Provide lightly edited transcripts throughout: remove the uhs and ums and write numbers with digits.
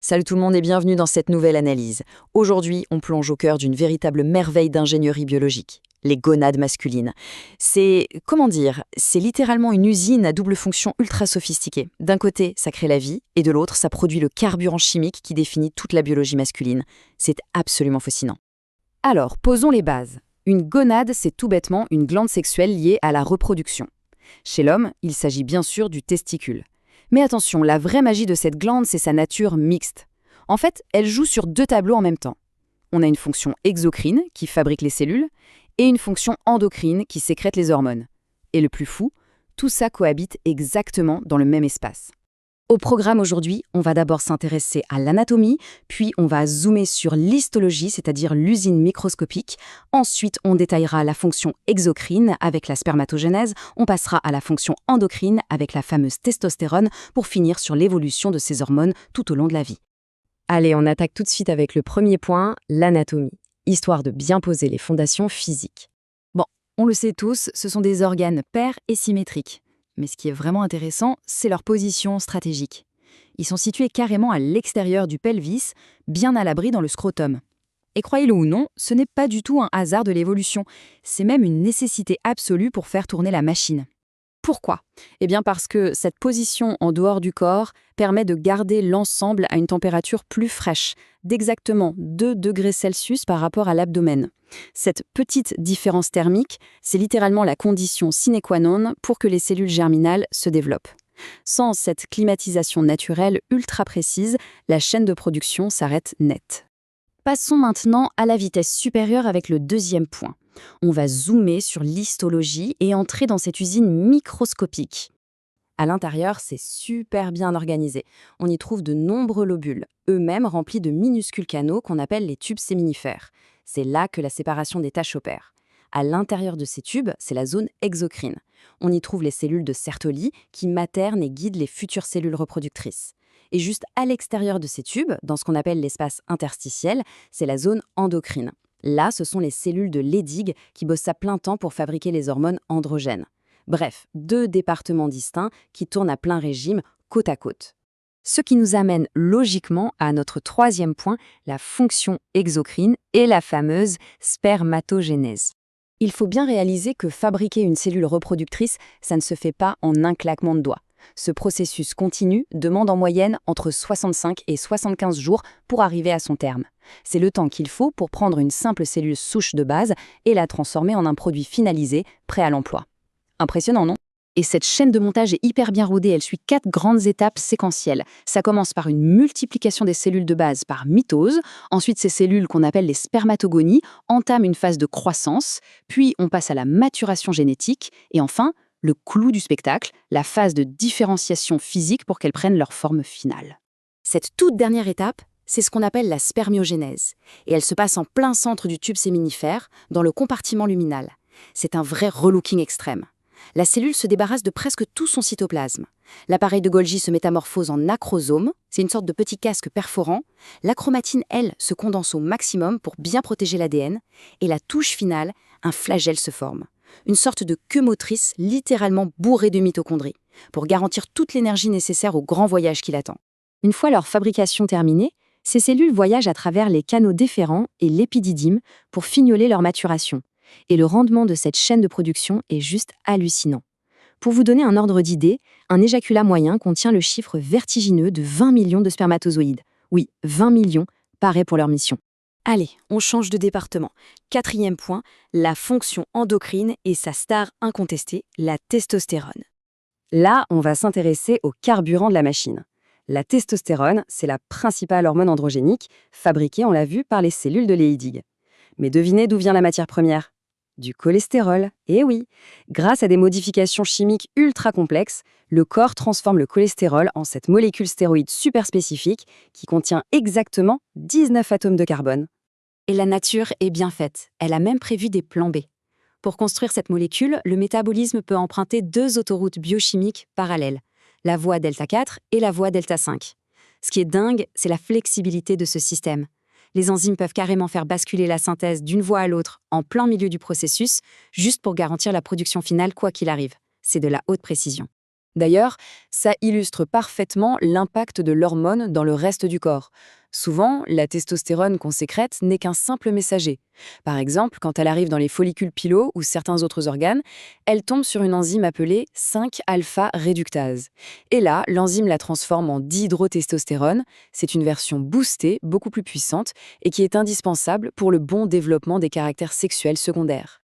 Salut tout le monde et bienvenue dans cette nouvelle analyse. Aujourd'hui, on plonge au cœur d'une véritable merveille d'ingénierie biologique, les gonades masculines. C'est littéralement une usine à double fonction ultra sophistiquée. D'un côté, ça crée la vie, et de l'autre, ça produit le carburant chimique qui définit toute la biologie masculine. C'est absolument fascinant. Alors, posons les bases. Une gonade, c'est tout bêtement une glande sexuelle liée à la reproduction. Chez l'homme, il s'agit bien sûr du testicule. Mais attention, la vraie magie de cette glande, c'est sa nature mixte. En fait, elle joue sur deux tableaux en même temps. On a une fonction exocrine, qui fabrique les cellules, et une fonction endocrine, qui sécrète les hormones. Et le plus fou, tout ça cohabite exactement dans le même espace. Au programme aujourd'hui, on va d'abord s'intéresser à l'anatomie, puis on va zoomer sur l'histologie, c'est-à-dire l'usine microscopique. Ensuite, on détaillera la fonction exocrine avec la spermatogénèse, on passera à la fonction endocrine avec la fameuse testostérone pour finir sur l'évolution de ces hormones tout au long de la vie. Allez, on attaque tout de suite avec le premier point, l'anatomie, histoire de bien poser les fondations physiques. Bon, on le sait tous, ce sont des organes pairs et symétriques. Mais ce qui est vraiment intéressant, c'est leur position stratégique. Ils sont situés carrément à l'extérieur du pelvis, bien à l'abri dans le scrotum. Et croyez-le ou non, ce n'est pas du tout un hasard de l'évolution, c'est même une nécessité absolue pour faire tourner la machine. Pourquoi ? Eh bien parce que cette position en dehors du corps permet de garder l'ensemble à une température plus fraîche, d'exactement 2 degrés Celsius par rapport à l'abdomen. Cette petite différence thermique, c'est littéralement la condition sine qua non pour que les cellules germinales se développent. Sans cette climatisation naturelle ultra précise, la chaîne de production s'arrête net. Passons maintenant à la vitesse supérieure avec le deuxième point. On va zoomer sur l'histologie et entrer dans cette usine microscopique. À l'intérieur, c'est super bien organisé. On y trouve de nombreux lobules, eux-mêmes remplis de minuscules canaux qu'on appelle les tubes séminifères. C'est là que la séparation des tâches opère. À l'intérieur de ces tubes, c'est la zone exocrine. On y trouve les cellules de Sertoli qui maternent et guident les futures cellules reproductrices. Et juste à l'extérieur de ces tubes, dans ce qu'on appelle l'espace interstitiel, c'est la zone endocrine. Là, ce sont les cellules de Leydig qui bossent à plein temps pour fabriquer les hormones androgènes. Bref, 2 départements distincts qui tournent à plein régime, côte à côte. Ce qui nous amène logiquement à notre troisième point, la fonction exocrine et la fameuse spermatogénèse. Il faut bien réaliser que fabriquer une cellule reproductrice, ça ne se fait pas en un claquement de doigts. Ce processus continu demande en moyenne entre 65 et 75 jours pour arriver à son terme. C'est le temps qu'il faut pour prendre une simple cellule souche de base et la transformer en un produit finalisé, prêt à l'emploi. Impressionnant, non ? Et cette chaîne de montage est hyper bien rodée, elle suit 4 grandes étapes séquentielles. Ça commence par une multiplication des cellules de base par mitose, ensuite ces cellules qu'on appelle les spermatogonies entament une phase de croissance, puis on passe à la maturation génétique, et enfin, le clou du spectacle, la phase de différenciation physique pour qu'elles prennent leur forme finale. Cette toute dernière étape, c'est ce qu'on appelle la spermiogénèse, et elle se passe en plein centre du tube séminifère, dans le compartiment luminal. C'est un vrai relooking extrême. La cellule se débarrasse de presque tout son cytoplasme. L'appareil de Golgi se métamorphose en acrosome, c'est une sorte de petit casque perforant. La chromatine, elle, se condense au maximum pour bien protéger l'ADN. Et la touche finale, un flagelle se forme. Une sorte de queue motrice littéralement bourrée de mitochondries, pour garantir toute l'énergie nécessaire au grand voyage qui l'attend. Une fois leur fabrication terminée, ces cellules voyagent à travers les canaux déférents et l'épididyme pour fignoler leur maturation. Et le rendement de cette chaîne de production est juste hallucinant. Pour vous donner un ordre d'idée, un éjaculat moyen contient le chiffre vertigineux de 20 millions de spermatozoïdes. Oui, 20 millions, parés pour leur mission. Allez, on change de département. 4e point, la fonction endocrine et sa star incontestée, la testostérone. Là, on va s'intéresser au carburant de la machine. La testostérone, c'est la principale hormone androgénique, fabriquée, on l'a vu, par les cellules de Leydig. Mais devinez d'où vient la matière première ? Du cholestérol. Eh oui, grâce à des modifications chimiques ultra complexes, le corps transforme le cholestérol en cette molécule stéroïde super spécifique qui contient exactement 19 atomes de carbone. Et la nature est bien faite, elle a même prévu des plans B. Pour construire cette molécule, le métabolisme peut emprunter 2 autoroutes biochimiques parallèles, la voie delta 4 et la voie delta 5. Ce qui est dingue, c'est la flexibilité de ce système. Les enzymes peuvent carrément faire basculer la synthèse d'une voie à l'autre en plein milieu du processus, juste pour garantir la production finale quoi qu'il arrive. C'est de la haute précision. D'ailleurs, ça illustre parfaitement l'impact de l'hormone dans le reste du corps. Souvent, la testostérone qu'on sécrète n'est qu'un simple messager. Par exemple, quand elle arrive dans les follicules pileux ou certains autres organes, elle tombe sur une enzyme appelée 5-alpha-réductase. Et là, l'enzyme la transforme en dihydrotestostérone. C'est une version boostée, beaucoup plus puissante, et qui est indispensable pour le bon développement des caractères sexuels secondaires.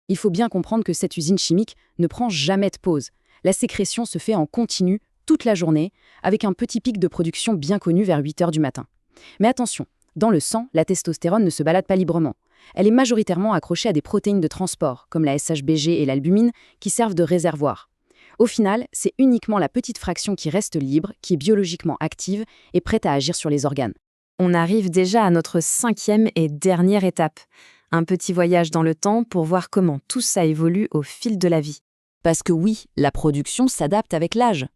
Il faut bien comprendre que cette usine chimique ne prend jamais de pause. La sécrétion se fait en continu toute la journée, avec un petit pic de production bien connu vers 8 heures du matin. Mais attention, dans le sang, la testostérone ne se balade pas librement. Elle est majoritairement accrochée à des protéines de transport, comme la SHBG et l'albumine, qui servent de réservoir. Au final, c'est uniquement la petite fraction qui reste libre, qui est biologiquement active et prête à agir sur les organes. On arrive déjà à notre 5e et dernière étape. Un petit voyage dans le temps pour voir comment tout ça évolue au fil de la vie. Parce que oui, la production s'adapte avec l'âge.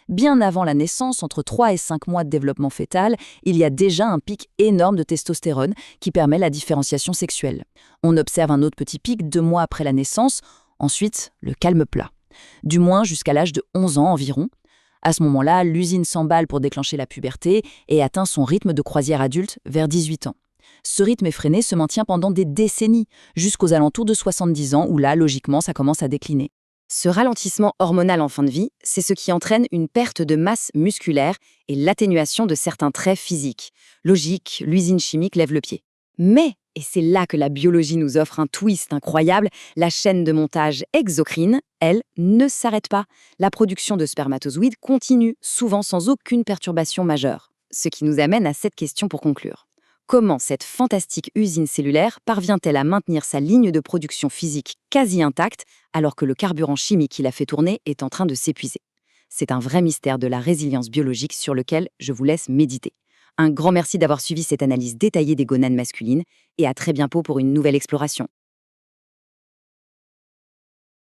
Bien avant la naissance, entre 3 et 5 mois de développement fœtal, il y a déjà un pic énorme de testostérone qui permet la différenciation sexuelle. On observe un autre petit pic 2 mois après la naissance, ensuite le calme plat. Du moins jusqu'à l'âge de 11 ans environ. À ce moment-là, l'usine s'emballe pour déclencher la puberté et atteint son rythme de croisière adulte vers 18 ans. Ce rythme effréné se maintient pendant des décennies, jusqu'aux alentours de 70 ans où là, logiquement, ça commence à décliner. Ce ralentissement hormonal en fin de vie, c'est ce qui entraîne une perte de masse musculaire et l'atténuation de certains traits physiques. Logique, l'usine chimique lève le pied. Mais, et c'est là que la biologie nous offre un twist incroyable, la chaîne de montage exocrine, elle, ne s'arrête pas. La production de spermatozoïdes continue, souvent sans aucune perturbation majeure. Ce qui nous amène à cette question pour conclure. Comment cette fantastique usine cellulaire parvient-elle à maintenir sa ligne de production physique quasi intacte alors que le carburant chimique qui la fait tourner est en train de s'épuiser? C'est un vrai mystère de la résilience biologique sur lequel je vous laisse méditer. Un grand merci d'avoir suivi cette analyse détaillée des gonades masculines et à très bientôt pour une nouvelle exploration.